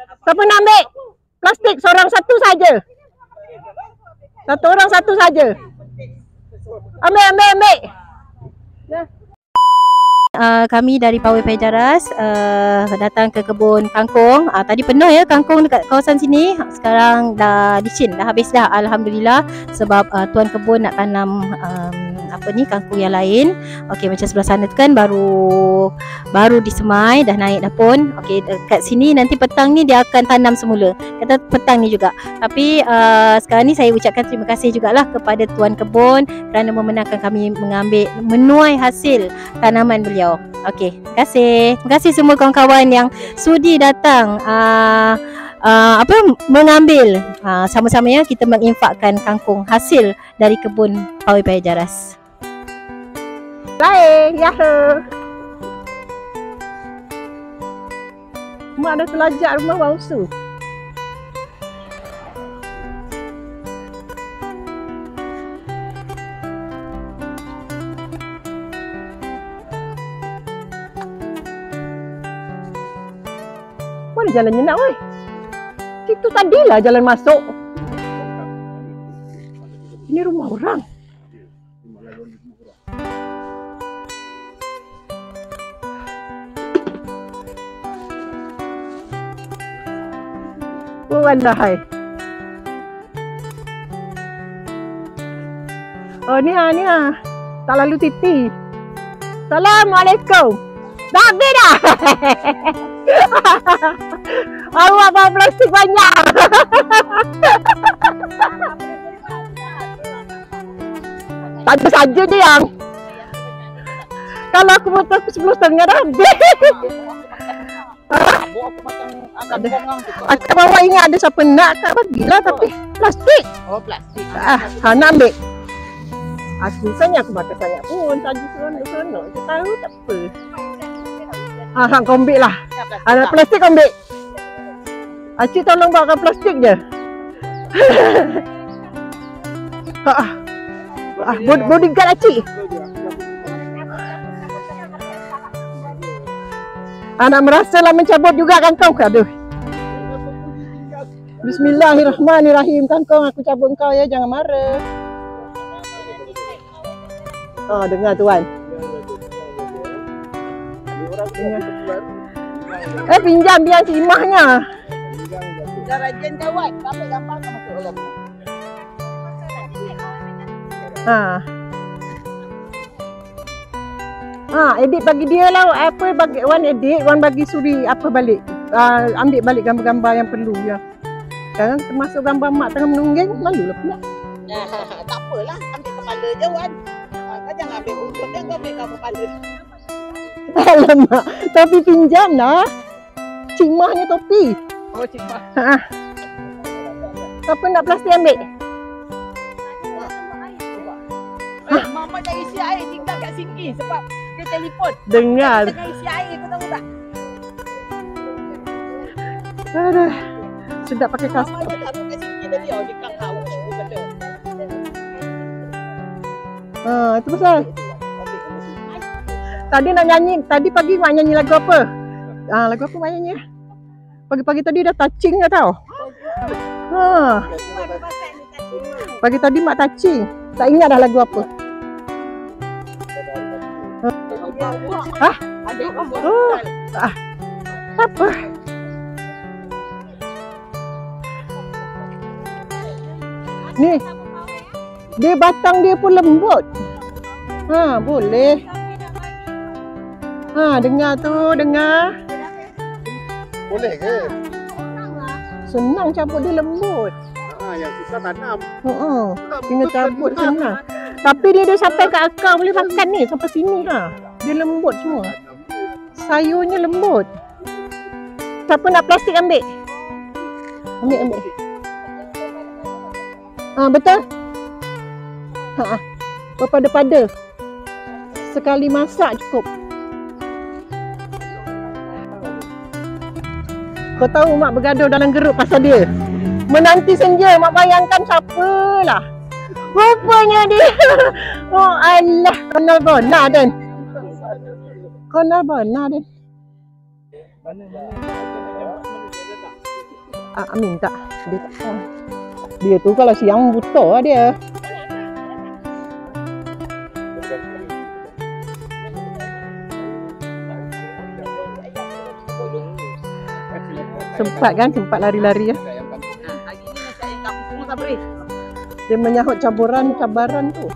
Siapa nak ambil plastik? Seorang satu saja. Satu orang satu saja. Ambil. Ya. Kami dari Pawai Pejaras datang ke kebun kangkung. Tadi penuh ya kangkung dekat kawasan sini. Sekarang dah licin, dah habis dah, alhamdulillah. Sebab tuan kebun nak tanam kangkung yang lain. Okey, macam sebelah sana tu kan baru disemai, dah naik dah pun. Okey, dekat sini nanti petang ni dia akan tanam semula. Kata petang ni juga. Tapi sekarang ni saya ucapkan terima kasih jugalah kepada tuan kebun kerana membenarkan kami menuai hasil tanaman beliau. Okey, terima kasih. Terima kasih semua kawan-kawan yang sudi datang mengambil. Sama-sama ya kita menginfakkan kangkung hasil dari kebun Pawai Pejaras. Baik, yahoo. Mak dah terlajak rumah bangsu. Mana jalannya nak weh? Situ tadilah jalan masuk. Ini rumah orang. Oh walahai. Oh ni ha. Tak lalu titi. Assalamualaikum. Dah habis dah. Awak bawa plastik banyak. Tak ada saja je yang. Kalau aku buat 10.30 dah habis. Akak bawa ingat ada siapa nak, akak bagilah tapi plastik. Oh plastik. Nak ambil. Aku bakar sangat pun. Tadi seronok-seronok. Aku tahu tak apa. Kau ambil lah. Ada plastik kau ambil. Acik tolong bawa plastik je. Bodyguard Acik. Anak merasalah mencabut juga kangkung kau. Aduh. Bismillahirrahmanirrahim. Kangkung aku cabut kau ya, jangan marah. Dengar tuan. Pinjam biar si imahnya. Dah rajin kawan, sampai gampang kau masuk dalam. Edit bagi dia lah. Bagi Wan edit, Wan bagi Suri balik. Ambil balik gambar-gambar yang perlu ya. Sekarang termasuk gambar mak tengah menungging, malulah pula. Tak apalah, ambil kepala je Wan. Kau jangan ambil untut dia, kau ambil kepala. Alamak, topi pinjam lah. Cik Mahnya topi. Oh Cik Mah. Siapa nak plastik ambil? Mama dah isi air tinggal kat sini sebab dia telefon. Dengar. Tengah isi air, kau tahu tak? Aduh. Sedap pakai kas. Mama dah taruh kat sini tadi, dia kang haus betul. Itu pasal. Tadi nak nyanyi, tadi pagi mak nyanyi lagu apa? Lagu apa mak nyanyi? Pagi-pagi tadi dah touching dah tau. Pagi tadi mak touching. Tak ingat dah lagu apa. Apa? Ni. Dia batang dia pun lembut. Boleh. Dengar tu, dengar. Boleh ke? Senang cabut dia lembut. Yang susah tanam. Tinggal cabut senang. Tapi dia sampai ke akar boleh makan ni sampai sini Dia lembut semua. Sayurnya lembut. Siapa nak plastik ambil? Ambil. Betul? Berpada-pada. Sekali masak cukup. Kau tahu mak bergaduh dalam geruk pasal dia. Menanti senja, mak bayangkan siapalah. Rupanya dia. Oh Allah, kenal benar Dan. Kenal benar Dan. Amin tak. Dia tak tahu. Dia tu kalau siang buta lah dia. Sempat kan, sempat lari-lari ya. Dia menyahut cabaran tu.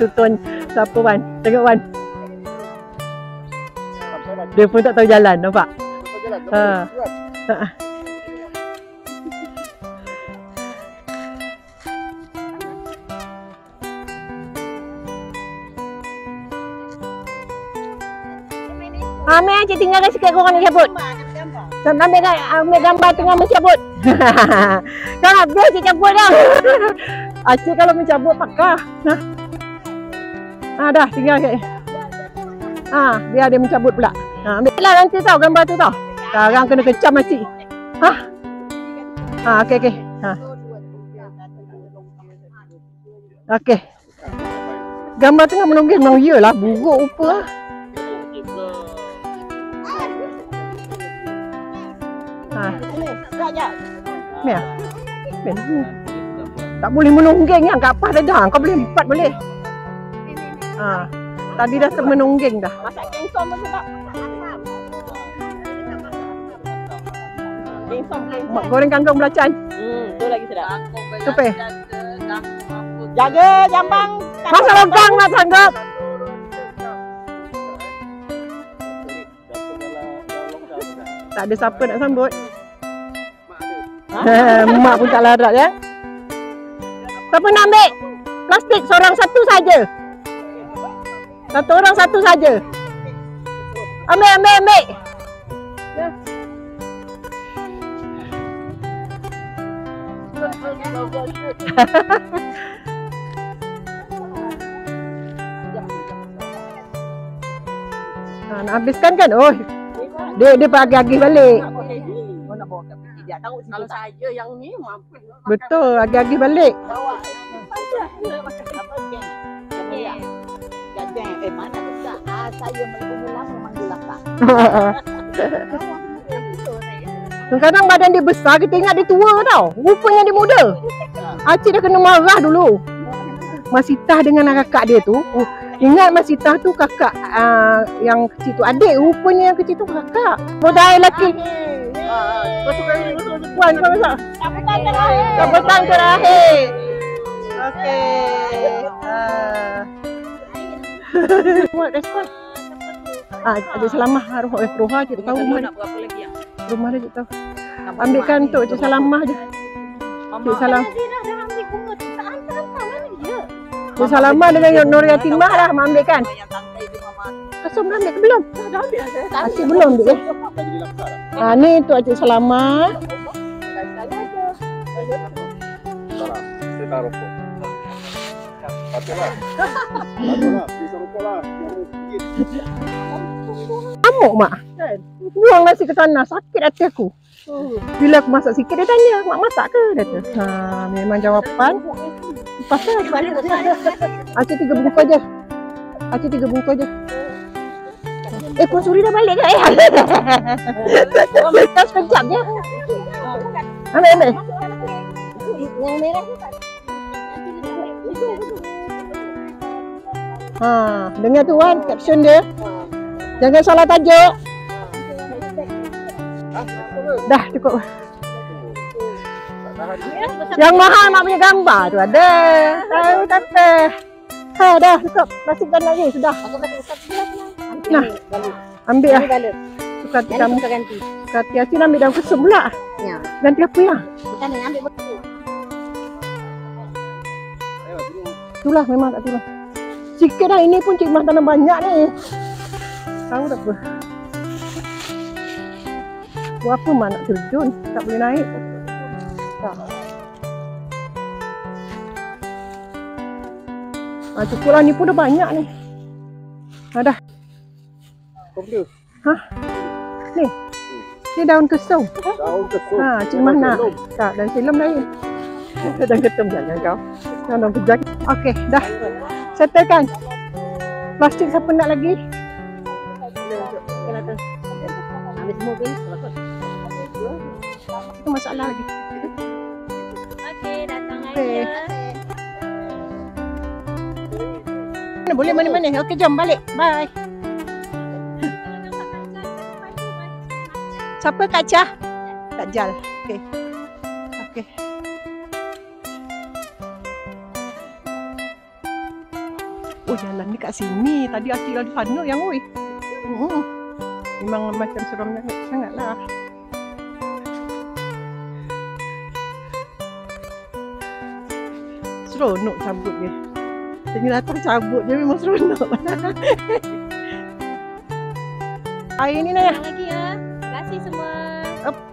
Tu tuan siapa Wan? Tengok Wan. Dia pun tak tahu jalan, nampak? Ha. Ambil cik tinggalkan sikit korang nak cabut. Ambil gambar tengah mencabut. Kan habis cik cabut dah. Acik kalau mencabut pakar. Dah tinggal sikit. Biar dia mencabut pula. Ambil lah nanti tau gambar tu tau. Sekarang kena kecam acik. Okey. Okey. Gambar tengah menonggeng memang iyalah buruk rupa lah. Ni ah. Tak boleh menonggeng yang kat atas dah. Kau boleh empat boleh. Tadi dah menonggeng dah. Masak kengsom pun sedap. Kengsom. Mak goreng kangkung belacan. Tu lagi sedap. Tupe. Jaga jambang. Masa longkang nak sanggup. Tak ada siapa nak sambut. Mak pun tak larat ya. Siapa nak ambil? Plastik seorang satu saja. Satu orang satu saja. Ambil. Nak habiskan kan? Oh, dia agih-agih balik. Kalau saya yang ni mampu. Betul, agih-agih balik. Mana besar? Saya mula memanggil lakak. Kadang badan dia besar, kita ingat dia tua tau. Rupanya dia muda. Acik dah kena marah dulu. Masitah dengan kakak dia tu. Ingat Masitah tu kakak yang kecil tu adik. Rupanya yang kecil tu kakak. Modal lelaki. Puan kau masak. Sambutan terakhir. Okey. Buat respon. Ada Salamah arwah Roha je tahu rumah. Nak berapa lagi yang? Rumah dia je tahu. Ambilkan untuk Cik Salamah je. Cik Salam. Cik Salamah dengan Nur Yatimah lah mak ambilkan. Kasum dah ambil ke belum? Dah ambil. Acik belum ambil ni untuk Cik Salamah. Saya tak rokok. Patutlah. Bisa rokok lah. Amuk mak. Buang nasi ke sana, sakit hati aku. Bila aku masak sikit dia tanya, mak masak ke? Dia kata, memang jawapan. Pasal Acik 3 bungkus je. Acik 3 bungkus je. Puan Suri dah balik ke? Kau sekejap je. Ambil. Yang merah tu tak. Dengar tu Wan, caption dia. Jangan salah tajuk. Dah cukup. Yang mahal mak punya gambar tu ada. Tahu kata. Dah cukup. Masukkan lagi sudah. Nah, ambil lah. Suka hati kamu. Suka hati ambil dalam kesum pula. Ya. Ganti apa ya? Bukan yang ambil betul. Itulah memang tak turun. Sikit dah ini pun Cik Mah tanam banyak ni. Tahu tak apa. Buat apa mak nak terjun? Tak boleh naik. Tak. Cukuplah ni pun dah banyak ni. Dah. Komputer. Ni. Ni daun kesum. Daun kesum. Cik Mah nak. Tak, dan silam lain. Dan ketum jangan kau. Jangan pejak. Okey, dah. Settlekan. Plastik siapa nak lagi? Habis semua beli kalau kau. Itu masalah lagi. Okey, datang Okey. aja. Mana boleh mana-mana. Okey, jom balik. Bye. Siapa Kak Jah? Kak Jal. Okey. Okey. Oh, jalan ni kat sini. Tadi Acik di sana yang oi. Memang macam seram sangatlah. Seronok cabut dia. Dia datang cabut dia memang seronok. Air ni Naya. Datang lagi ya. Terima kasih semua. Up.